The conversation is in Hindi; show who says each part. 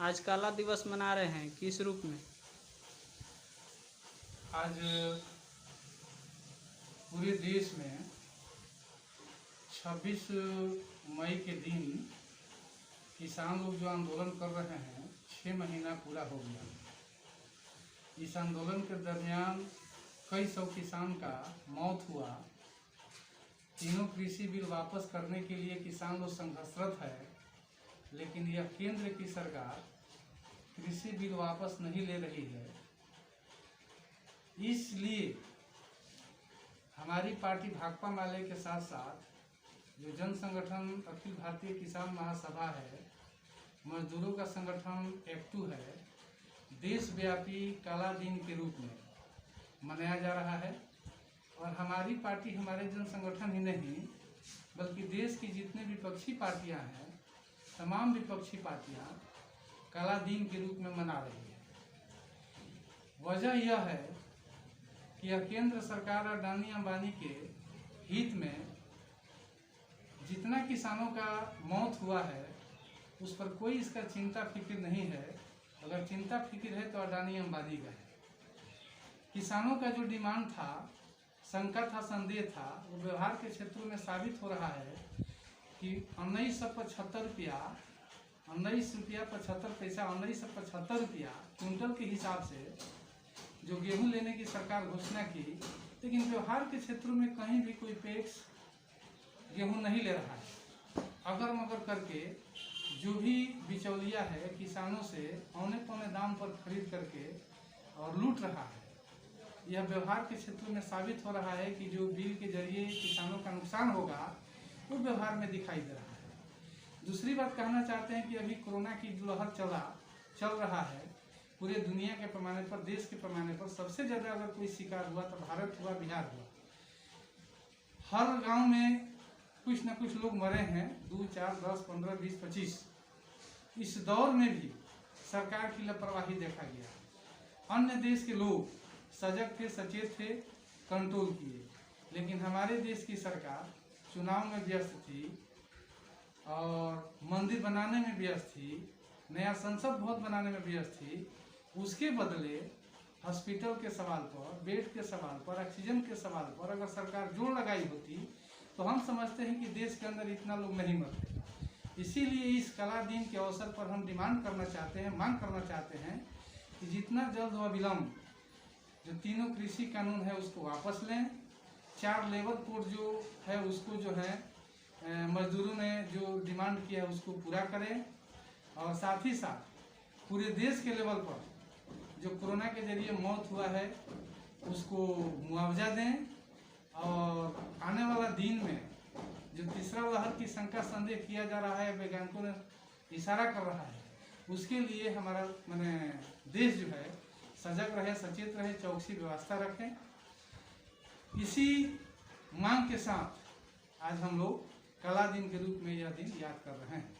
Speaker 1: आज काला दिवस मना रहे हैं, किस रूप में?
Speaker 2: आज पूरे देश में 26 मई के दिन किसान लोग जो आंदोलन कर रहे हैं 6 महीना पूरा हो गया। इस आंदोलन के दरमियान कई सौ किसान का मौत हुआ। तीनों कृषि बिल वापस करने के लिए किसान लोग संघर्षरत है, लेकिन यह केंद्र की सरकार कृषि बिल वापस नहीं ले रही है। इसलिए हमारी पार्टी भाकपा माले के साथ साथ जो जन संगठन अखिल भारतीय किसान महासभा है, मजदूरों का संगठन एक्टू है, देशव्यापी काला दिन के रूप में मनाया जा रहा है। और हमारी पार्टी हमारे जन संगठन ही नहीं बल्कि देश की जितने विपक्षी पार्टियां हैं, तमाम विपक्षी पार्टियां काला दिन के रूप में मना रही है। वजह यह है कि यह केंद्र सरकार और अडानी अंबानी के हित में जितना किसानों का मौत हुआ है उस पर कोई इसका चिंता फिक्र नहीं है। अगर चिंता फिक्र है तो अडानी अंबानी का है। किसानों का जो डिमांड था, शंका था, संदेह था, वो व्यवहार के क्षेत्रों में साबित हो रहा है कि 1975 रुपया 1975 रुपया क्विंटल के हिसाब से जो गेहूं लेने की सरकार घोषणा की, लेकिन व्यवहार के क्षेत्रों में कहीं भी कोई पैक्स गेहूं नहीं ले रहा है। अगर मगर करके जो भी बिचौलिया है किसानों से औने पौने दाम पर खरीद करके और लूट रहा है। यह व्यवहार के क्षेत्र में साबित हो रहा है कि जो बिल के जरिए किसानों का नुकसान होगा वो व्यवहार में दिखाई दे रहा है। दूसरी बात कहना चाहते हैं कि अभी कोरोना की लहर चल रहा है पूरे दुनिया के पैमाने पर, देश के पैमाने पर सबसे ज़्यादा अगर कोई शिकार हुआ तो भारत हुआ, बिहार हुआ। हर गांव में कुछ न कुछ लोग मरे हैं, 2, 4, 10, 15, 20, 25। इस दौर में भी सरकार की लापरवाही देखा गया। अन्य देश के लोग सजग थे, सचेत थे, कंट्रोल किए, लेकिन हमारे देश की सरकार चुनाव में व्यस्त थी और मंदिर बनाने में व्यस्त थी, नया संसद भवन बनाने में व्यस्त थी। उसके बदले हॉस्पिटल के सवाल पर, बेड के सवाल पर, ऑक्सीजन के सवाल पर अगर सरकार जोर लगाई होती तो हम समझते हैं कि देश के अंदर इतना लोग नहीं मरते। इसीलिए इस कला दिन के अवसर पर हम मांग करना चाहते हैं कि जितना जल्द व विलम्ब जो तीनों कृषि कानून है उसको वापस लें। 4 लेबर कोड जो है उसको जो है मजदूरों ने जो डिमांड किया है उसको पूरा करें, और साथ ही साथ पूरे देश के लेवल पर जो कोरोना के जरिए मौत हुआ है उसको मुआवजा दें। और आने वाला दिन में जो तीसरा लहर की शंका संदेह किया जा रहा है, वैज्ञानिकों ने इशारा कर रहा है, उसके लिए हमारा देश जो है सजग रहे, सचेत रहे, चौकसी व्यवस्था रखें। इसी मांग के साथ आज हम लोग कला दिन के रूप में यह दिन याद कर रहे हैं।